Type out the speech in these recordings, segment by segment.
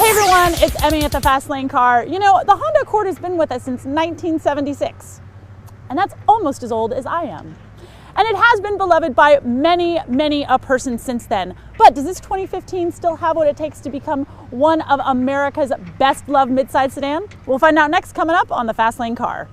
Hey everyone, it's Emmy at the Fast Lane Car. You know, the Honda Accord has been with us since 1976, and that's almost as old as I am. And it has been beloved by many a person since then. But does this 2015 still have what it takes to become one of America's best loved midsize sedan? We'll find out next, coming up on the Fast Lane Car.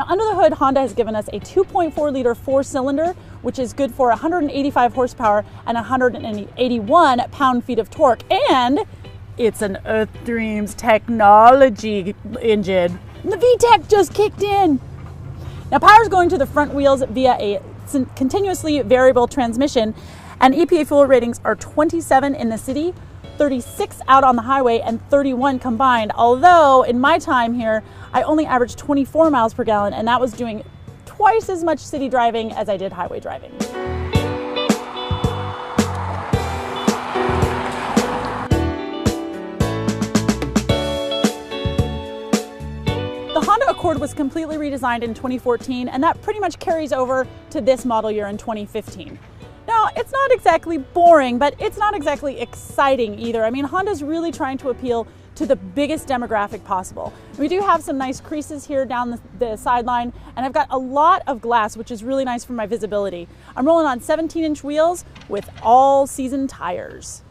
Under the hood, Honda has given us a 2.4 liter four-cylinder, which is good for 185 horsepower and 181 pound-feet of torque. And it's an Earth Dreams technology engine. The VTEC just kicked in. Now, power is going to the front wheels via a continuously variable transmission, and EPA fuel ratings are 27 in the city, 36 out on the highway, and 31 combined. Although in my time here, I only averaged 24 miles per gallon, and that was doing twice as much city driving as I did highway driving. The Honda Accord was completely redesigned in 2014, and that pretty much carries over to this model year in 2015. Now, it's not exactly boring, but it's not exactly exciting either. I mean, Honda's really trying to appeal to the biggest demographic possible. We do have some nice creases here down the sideline, and I've got a lot of glass, which is really nice for my visibility. I'm rolling on 17-inch wheels with all-season tires.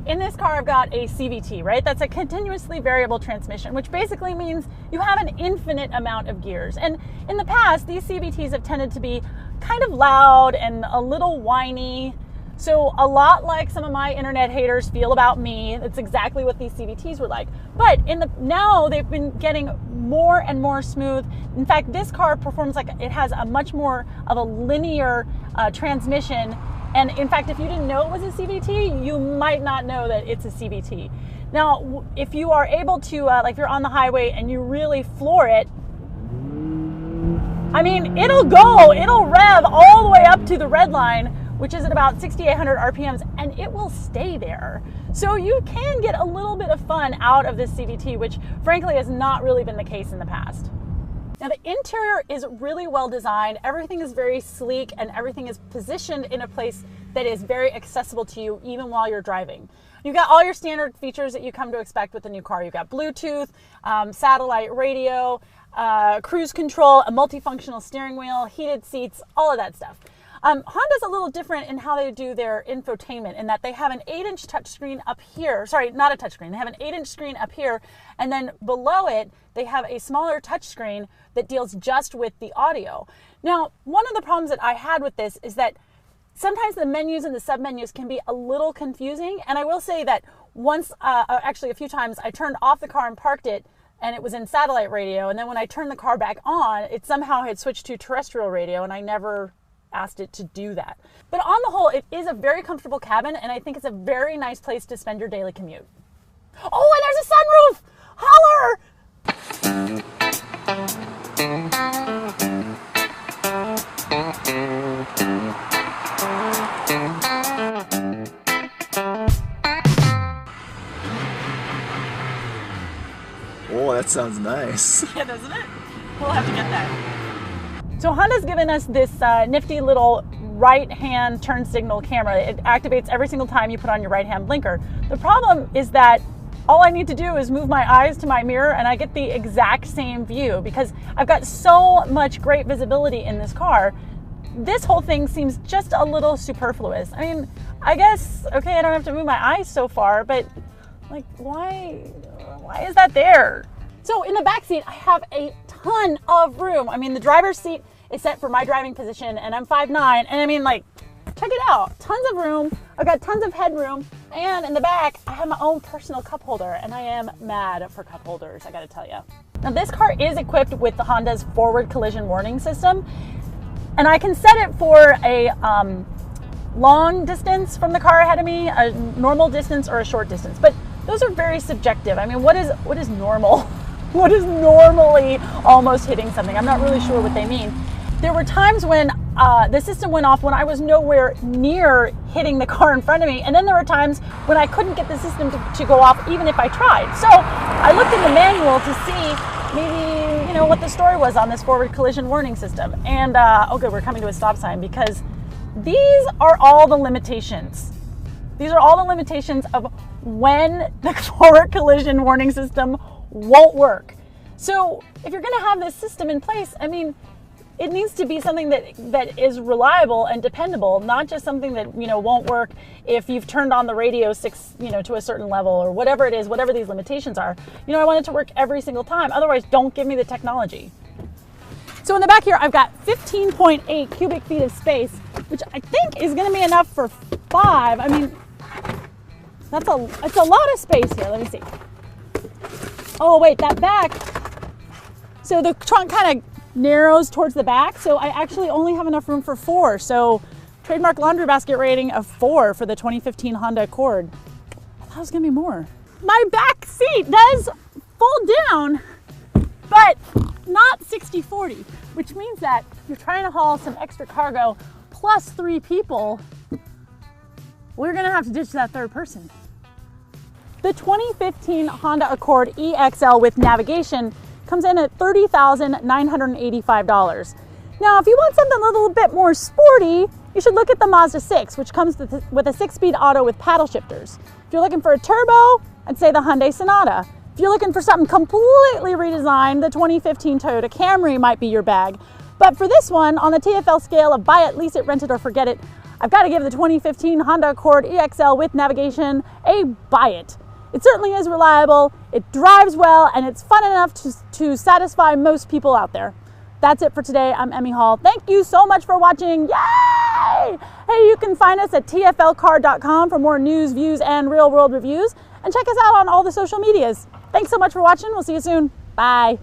In this car, I've got a CVT, right? That's a continuously variable transmission, which basically means you have an infinite amount of gears. And in the past, these CVTs have tended to be kind of loud and a little whiny. So a lot like some of my internet haters feel about me. That's exactly what these CVTs were like. But now they've been getting more and more smooth. In fact, this car performs like it has a much more of a linear transmission. And in fact, if you didn't know it was a CVT, you might not know that it's a CVT. Now, if you are able to, like if you're on the highway and you really floor it, I mean, it'll rev all the way up to the red line, which is at about 6,800 RPMs, and it will stay there. So you can get a little bit of fun out of this CVT, which frankly has not really been the case in the past. Now, the interior is really well designed. Everything is very sleek, and everything is positioned in a place that is very accessible to you even while you're driving. You've got all your standard features that you come to expect with the new car. You've got Bluetooth, satellite radio, cruise control, a multifunctional steering wheel, heated seats, all of that stuff. Honda's a little different in how they do their infotainment, in that they have an 8-inch touchscreen up here. Sorry, not a touchscreen. They have an 8-inch screen up here, and then below it, they have a smaller touchscreen that deals just with the audio. Now, one of the problems that I had with this is that sometimes the menus and the submenus can be a little confusing. And I will say that once, actually a few times, I turned off the car and parked it, and it was in satellite radio. And then when I turned the car back on, it somehow had switched to terrestrial radio, and I never asked it to do that. But on the whole, it is a very comfortable cabin, and I think it's a very nice place to spend your daily commute. Oh, and there's a sunroof! Holler! Oh, that sounds nice. Yeah, doesn't it? We'll have to get that. So Honda's given us this nifty little right-hand turn signal camera. It activates every single time you put on your right-hand blinker. The problem is that all I need to do is move my eyes to my mirror and I get the exact same view because I've got so much great visibility in this car. This whole thing seems just a little superfluous. I mean, I guess, okay, I don't have to move my eyes so far, but like, why is that there? So in the back seat, I have a ton of room. I mean, the driver's seat is set for my driving position, and I'm 5'9", and I mean, like, check it out. Tons of room. I've got tons of headroom, and in the back, I have my own personal cup holder, and I am mad for cup holders, I gotta tell you. Now this car is equipped with the Honda's forward collision warning system, and I can set it for a long distance from the car ahead of me, a normal distance, or a short distance. But those are very subjective. I mean, what is normal? What is normally almost hitting something? I'm not really sure what they mean. There were times when the system went off when I was nowhere near hitting the car in front of me, and then there were times when I couldn't get the system to go off even if I tried. So I looked in the manual to see maybe, you know, what the story was on this forward collision warning system. And okay, we're coming to a stop sign, because these are all the limitations. These are all the limitations of when the forward collision warning system won't work. So if you're going to have this system in place, I mean, it needs to be something that is reliable and dependable, not just something that, you know, won't work if you've turned on the radio to a certain level, or whatever it is, whatever these limitations are. You know, I want it to work every single time. Otherwise, don't give me the technology. So in the back here, I've got 15.8 cubic feet of space, which I think is going to be enough for 5. I mean, it's a lot of space here. Let me see. Oh, wait, that back. So the trunk kind of narrows towards the back, so I actually only have enough room for 4. So trademark laundry basket rating of 4 for the 2015 Honda Accord. I thought it was going to be more. My back seat does fold down, but not 60/40, which means that if you're trying to haul some extra cargo plus 3 people, we're gonna have to ditch that third person. The 2015 Honda Accord EXL with navigation comes in at $30,985. Now, if you want something a little bit more sporty, you should look at the Mazda 6, which comes with a 6-speed auto with paddle shifters. If you're looking for a turbo, I'd say the Hyundai Sonata. If you're looking for something completely redesigned, the 2015 Toyota Camry might be your bag. But for this one, on the TFL scale of buy it, lease it, rent it, or forget it, I've got to give the 2015 Honda Accord EXL with navigation a buy it. It certainly is reliable, it drives well, and it's fun enough to satisfy most people out there. That's it for today. I'm Emmy Hall. Thank you so much for watching. Yay! Hey, you can find us at tflcar.com for more news, views, and real-world reviews. And check us out on all the social medias. Thanks so much for watching. We'll see you soon. Bye.